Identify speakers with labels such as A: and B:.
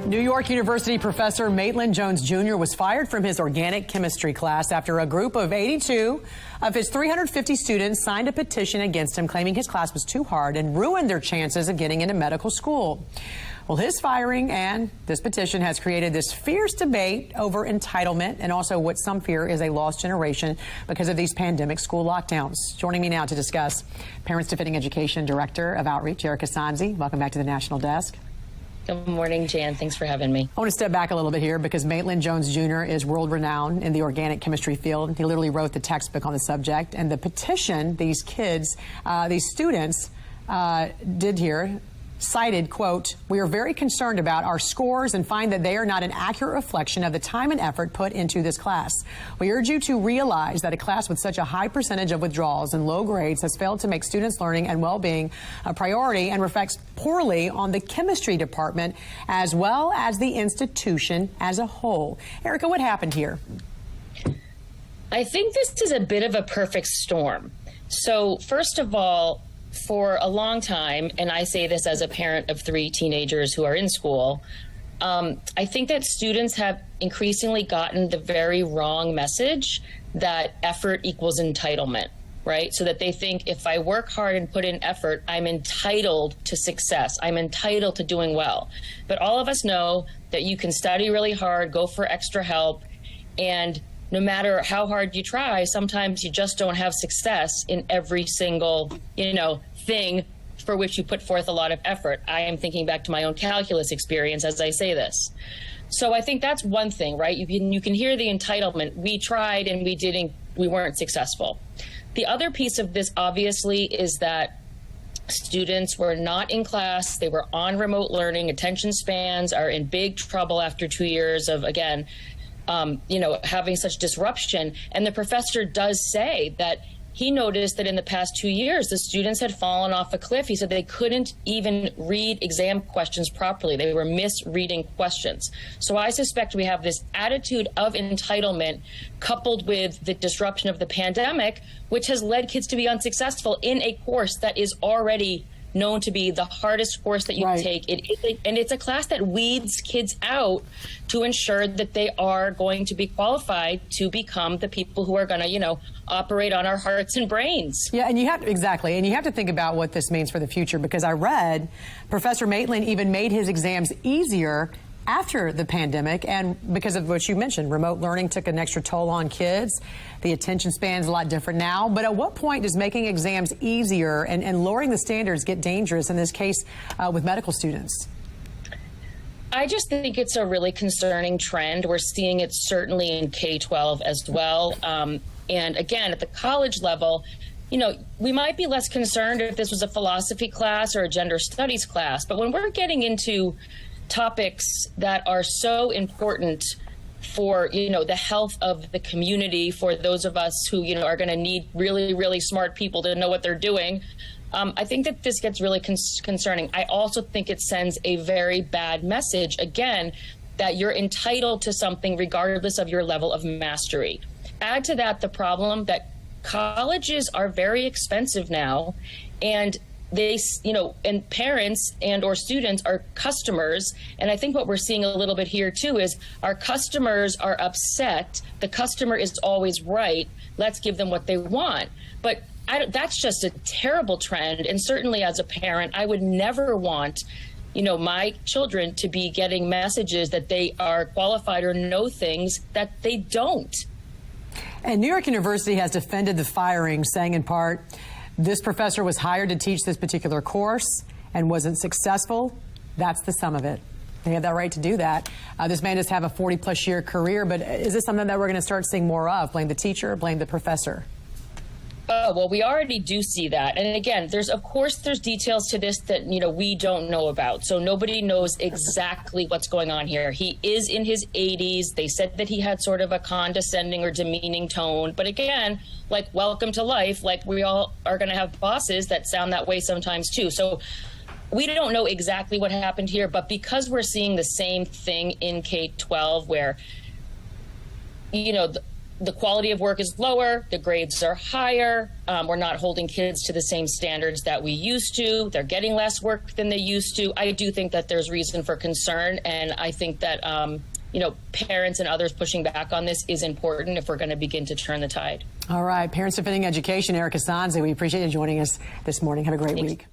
A: New York University professor Maitland Jones Jr. was fired from his organic chemistry class after a group of 82 of his 350 students signed a petition against him, claiming his class was too hard and ruined their chances of getting into medical school. Well, his firing and this petition has created this fierce debate over entitlement and also what some fear is a lost generation because of these pandemic school lockdowns. Joining me now to discuss, Parents Defending Education Director of Outreach, Erika Sanzi. Welcome back to the National Desk.
B: Good morning, Jan. Thanks for having me.
A: I want to step back a little bit here because Maitland Jones Jr. is world-renowned in the organic chemistry field. He literally wrote the textbook on the subject. And the petition these kids, these students did here, cited, quote, "We are very concerned about our scores and find that they are not an accurate reflection of the time and effort put into this class. We urge you to realize that a class with such a high percentage of withdrawals and low grades has failed to make students' learning and well-being a priority and reflects poorly on the chemistry department as well as the institution as a whole." Erika, what happened here?
B: I think this is a bit of a perfect storm. So first of all, for a long time, and I say this as a parent of 3 teenagers who are in school, I think that students have increasingly gotten the very wrong message that effort equals entitlement, right? So that they think if I work hard and put in effort, I'm entitled to success. I'm entitled to doing well. But all of us know that you can study really hard, go for extra help, and no matter how hard you try, sometimes you just don't have success in every single, thing for which you put forth a lot of effort. I am thinking back to my own calculus experience as I say this. So I think that's one thing, right? You can hear the entitlement. We tried and we weren't successful. The other piece of this, obviously, is that students were not in class. They were on remote learning. Attention spans are in big trouble after 2 years of, again, having such disruption. And the professor does say that he noticed that in the past 2 years, the students had fallen off a cliff. He said they couldn't even read exam questions properly. They were misreading questions. So I suspect we have this attitude of entitlement coupled with the disruption of the pandemic, which has led kids to be unsuccessful in a course that is already known to be the hardest course that you can take. And it's a class that weeds kids out to ensure that they are going to be qualified to become the people who are going to, operate on our hearts and brains.
A: Yeah, and you have to think about what this means for the future, because I read Professor Maitland even made his exams easier after the pandemic, and because of what you mentioned, remote learning took an extra toll on kids. The attention span is a lot different now. But at what point does making exams easier and lowering the standards get dangerous, in this case with medical students?
B: I just think it's a really concerning trend. We're seeing it certainly in K-12 as well. And again, at the college level, we might be less concerned if this was a philosophy class or a gender studies class. But when we're getting into topics that are so important for, the health of the community, for those of us who, are going to need really, really smart people to know what they're doing, I think that this gets really concerning. I also think it sends a very bad message, again, that you're entitled to something regardless of your level of mastery. Add to that the problem that colleges are very expensive now, and they, and parents and or students are customers. And I think what we're seeing a little bit here too is our customers are upset. The customer is always right. Let's give them what they want. But that's just a terrible trend. And certainly as a parent, I would never want, my children to be getting messages that they are qualified or know things that they don't.
A: And New York University has defended the firing, saying in part, this professor was hired to teach this particular course and wasn't successful. That's the sum of it. They have that right to do that. This man does have a 40-plus year career, but is this something that we're going to start seeing more of? Blame the teacher, blame the professor?
B: Oh, well, we already do see that. And again, there's details to this that, we don't know about. So nobody knows exactly what's going on here. He is in his 80s. They said that he had sort of a condescending or demeaning tone. But again, like welcome to life, like we all are going to have bosses that sound that way sometimes too. So we don't know exactly what happened here, but because we're seeing the same thing in K-12 where, the quality of work is lower, the grades are higher, we're not holding kids to the same standards that we used to, they're getting less work than they used to. I do think that there's reason for concern, and I think that parents and others pushing back on this is important if we're going to begin to turn the tide.
A: All right, Parents Defending Education, Erika Sanzi, we appreciate you joining us this morning. Have a great week.